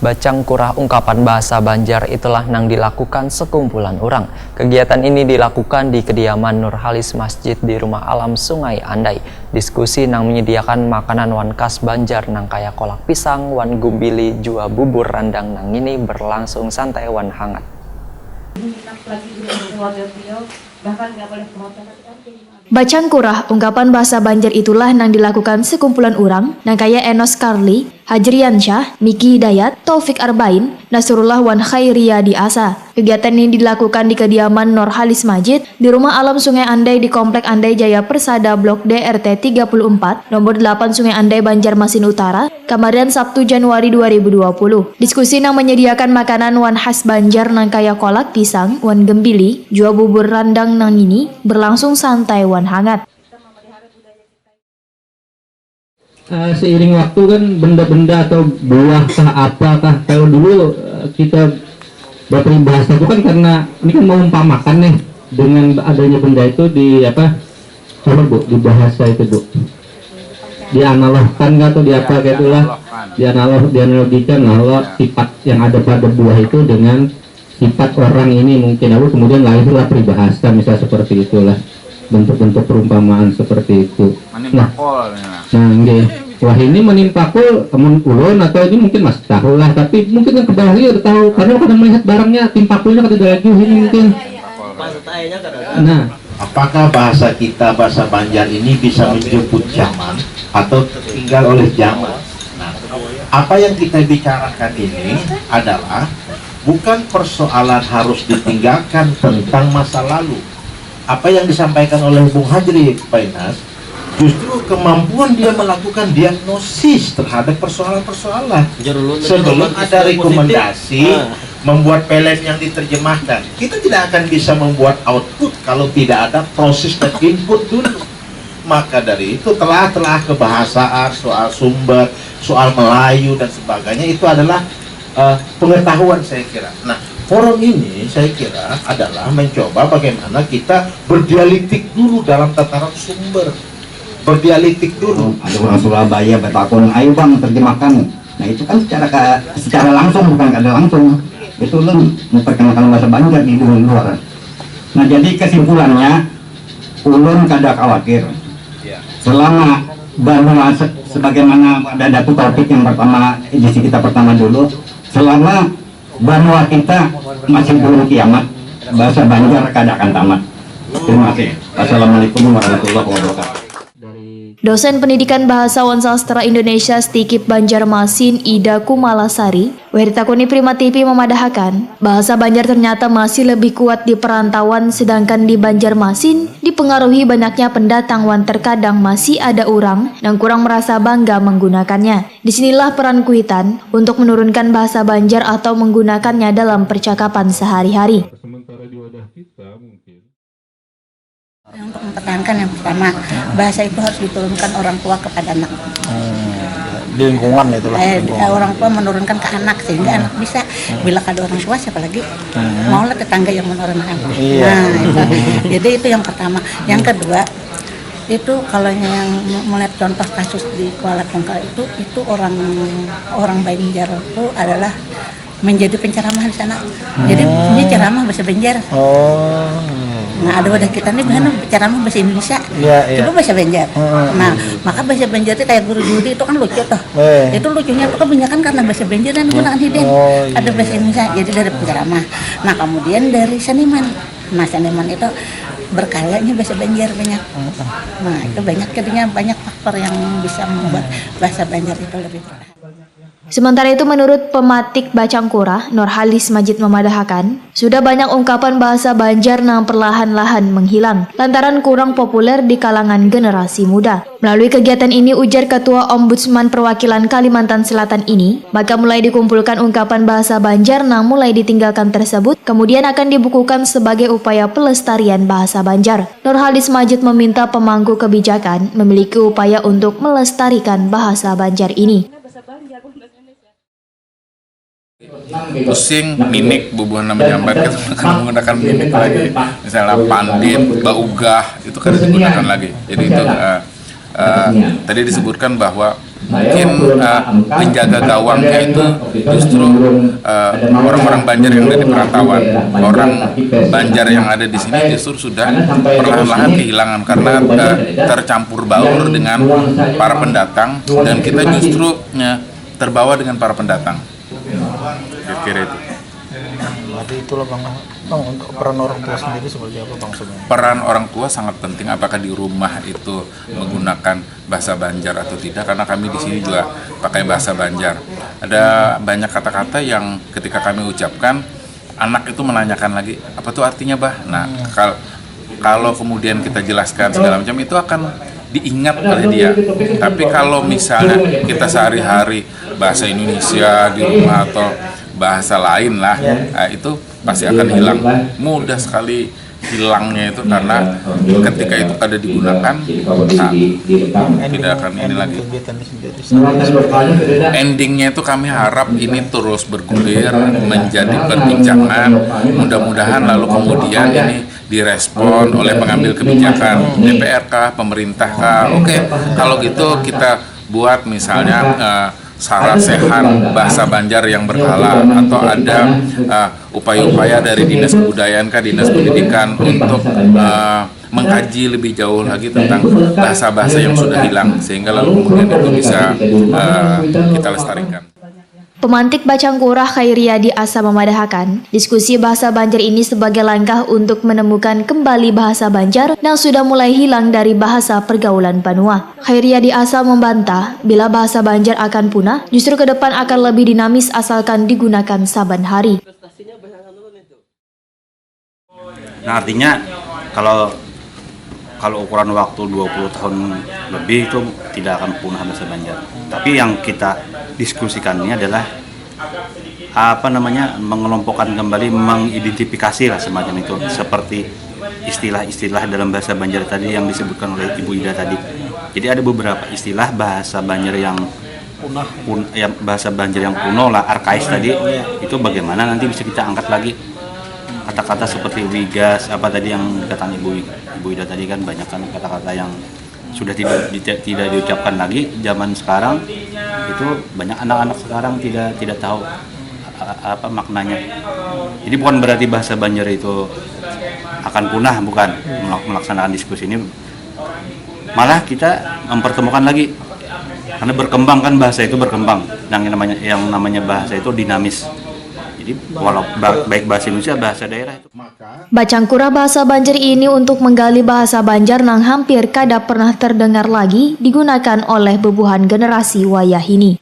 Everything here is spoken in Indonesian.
Bacang kurah ungkapan bahasa Banjar itulah nang dilakukan sekumpulan orang. Kegiatan ini dilakukan di kediaman Nurhalis Masjid di Rumah Alam Sungai Andai. Diskusi nang menyediakan makanan wan khas Banjar nang kaya kolak pisang, wan gumbili, jua bubur randang nang ini berlangsung santai wan hangat. Bacang kurah, ungkapan bahasa Banjar itulah nang dilakukan sekumpulan orang nang kaya Enos Karli, Hajrian Syah, Miki Hidayat, Taufik Arbain, Nasrullah wan Khairia di Asa. Kegiatan ini dilakukan di kediaman Nurhalis Masjid di Rumah Alam Sungai Andai di Komplek Andai Jaya Persada Blok D RT 34, nomor 8 Sungai Andai Banjarmasin Utara, Kamaran Sabtu Januari 2020. Diskusi nang menyediakan makanan wan khas Banjar nang kaya kolak pisang, wan gembili, jua bubur randang nang ini berlangsung santai wan hangat. Seiring waktu kan benda-benda atau buah kah apakah kalau dulu kita berperibahasa itu kan karena ini kan mengumpamakan nih dengan adanya benda itu di apa coba Bu di bahasa itu Bu dianalogkan atau di apa kayak itulah dianalogikan kalau sifat yang ada pada buah itu dengan sifat orang ini mungkin aku kemudian lahirlah peribahasa misal seperti itulah bentuk-bentuk perumpamaan seperti itu. Nah, wah ini menimpakul temen ulun atau ini mungkin mas tahu lah, tapi mungkin yang kebalik tahu karena kadang melihat barangnya timpakulnya kada lagi ini mungkin. Nah, apakah bahasa kita bahasa Banjar ini bisa menjemput zaman atau tinggal oleh zaman? Nah, apa yang kita bicarakan ini adalah bukan persoalan harus ditinggalkan tentang masa lalu. Apa yang disampaikan oleh Bung Hajri Pak Inas, justru kemampuan dia melakukan diagnosis terhadap persoalan-persoalan sebelum ada rekomendasi membuat pelet yang diterjemahkan. Kita tidak akan bisa membuat output kalau tidak ada proses dan input dulu. Maka dari itu telah kebahasaan, soal sumber, soal Melayu dan sebagainya itu adalah pengetahuan saya kira. Nah, forum ini saya kira adalah mencoba bagaimana kita berdialektik dulu dalam tataran sumber, berdialektik dulu. Ada orang Surabaya bertakon, ayo bang terjemahkan. Nah itu kan secara langsung bukan kada langsung. Itu lo memperkenalkan bahasa Banjar di luar. Nah jadi kesimpulannya, ulun kada khawatir. Selama bahwa sebagaimana ada datu topik yang pertama, edisi kita pertama dulu, selama bahwa kita masih belum kiamat, bahasa Banjar kada akan tamat. Terima kasih. Assalamualaikum warahmatullahi wabarakatuh. Dosen Pendidikan Bahasa wan Sastra Indonesia Stikip Banjarmasin Ida Kumalasari, Weritakuni Prima TV memadahkan, bahasa Banjar ternyata masih lebih kuat di perantauan sedangkan di Banjarmasin dipengaruhi banyaknya pendatang wan terkadang masih ada orang yang kurang merasa bangga menggunakannya. Disinilah peran Kuitan untuk menurunkan bahasa Banjar atau menggunakannya dalam percakapan sehari-hari. sementara di wadah kita mungkin Untuk mempertahankan yang pertama, bahasa itu harus diturunkan orang tua kepada anak. Di lingkungan itulah. Orang tua menurunkan ke anak sehingga anak bisa bila ada orang tua siapa lagi maulah tetangga yang menurunkan. Iya. Nah, itu. Jadi itu yang pertama. Yang kedua itu kalau yang melihat contoh kasus di Kuala Tungkal itu orang Banjar itu adalah menjadi penceramah di sana. Jadi ini ceramah bahasa Banjar. Nah ada wadah kita nih mana ceramah bahasa Indonesia, coba bahasa Banjar. Nah maka bahasa Banjar itu kayak guru judi itu kan lucu tuh. Itu lucunya tuh kebanyakan karena bahasa Banjar dan gunakan hidden. Ada bahasa Indonesia, jadi dari penceramah. Nah kemudian dari seniman. Nah seniman itu berkaryanya bahasa Banjar banyak. Nah itu banyak jadinya banyak faktor yang bisa membuat bahasa Banjar itu lebih bertahan. Sementara itu menurut pematik Bacang Kurah, Nurhalis Masjid memadahkan, sudah banyak ungkapan bahasa Banjar yang perlahan-lahan menghilang, lantaran kurang populer di kalangan generasi muda. Melalui kegiatan ini, ujar Ketua Ombudsman Perwakilan Kalimantan Selatan ini, maka mulai dikumpulkan ungkapan bahasa Banjar yang mulai ditinggalkan tersebut, kemudian akan dibukukan sebagai upaya pelestarian bahasa Banjar. Nurhalis Masjid meminta pemangku kebijakan memiliki upaya untuk melestarikan bahasa Banjar ini. Pusing, minik, bubuhan nama jambat kita akan menggunakan minik lagi, misalnya pandit, baugah itu kan digunakan lagi. Jadi itu tadi disebutkan bahwa mungkin penjaga gawangnya itu justru orang-orang Banjar yang ada di perantauan. Orang Banjar yang ada di sini justru sudah perlahan-lahan kehilangan karena tercampur baur dengan para pendatang, dan kita justru terbawa dengan para pendatang. Kira-kira itu. Berarti itulah Bang, untuk peran orang tua sendiri seperti apa Bang sebenarnya? Peran orang tua sangat penting, apakah di rumah itu menggunakan bahasa Banjar atau tidak, karena kami di sini juga pakai bahasa Banjar. Ada banyak kata-kata yang ketika kami ucapkan, anak itu menanyakan lagi, apa tuh artinya bah? Nah, kalau kemudian kita jelaskan segala macam, itu akan diingat oleh dia. Tapi kalau misalnya kita sehari-hari bahasa Indonesia di rumah atau bahasa lain lah, itu pasti akan hilang. Mudah sekali hilangnya itu karena ketika itu ada digunakan, tidak akan ini lagi. Endingnya itu kami harap ini terus bergulir menjadi perbincangan. Mudah-mudahan lalu kemudian ini direspon oleh pengambil kebijakan, DPR kah, pemerintah kah. Oke, kalau gitu kita buat misalnya sarasehan bahasa Banjar yang berkala, atau ada upaya-upaya dari Dinas Kebudayaan kah, Dinas Pendidikan untuk mengkaji lebih jauh lagi tentang bahasa-bahasa yang sudah hilang, sehingga lalu kemudian itu bisa kita lestarikan. Pemantik Bacangkurah Khairiyadi Asa memadahkan diskusi bahasa Banjar ini sebagai langkah untuk menemukan kembali bahasa Banjar yang sudah mulai hilang dari bahasa pergaulan Banua. Khairiyadi Asa membantah bila bahasa Banjar akan punah, justru ke depan akan lebih dinamis asalkan digunakan saban hari. Nah, artinya kalau ukuran waktu 20 tahun lebih itu tidak akan punah bahasa Banjar. Tapi yang kita diskusikan ini adalah mengelompokkan kembali, mengidentifikasi lah semacam itu, seperti istilah-istilah dalam bahasa Banjar tadi yang disebutkan oleh Ibu Ida tadi. Jadi ada beberapa istilah bahasa Banjar yang kuno lah, arkais tadi, itu bagaimana nanti bisa kita angkat lagi. Kata-kata seperti wigas, apa tadi yang dikatakan Ibu Ida tadi, kan banyak kan kata-kata yang sudah tidak diucapkan lagi zaman sekarang. Itu banyak anak-anak sekarang tidak tahu apa maknanya. Jadi bukan berarti bahasa Banjar itu akan punah, bukan. Melaksanakan diskusi ini malah kita mempertemukan lagi, karena berkembang kan, bahasa itu berkembang. Yang namanya bahasa itu dinamis. Jadi walau baik bahasa Indonesia, bahasa daerah itu. Bacangkurah bahasa Banjar ini untuk menggali bahasa Banjar yang hampir kada pernah terdengar lagi digunakan oleh bebuhan generasi wayah ini.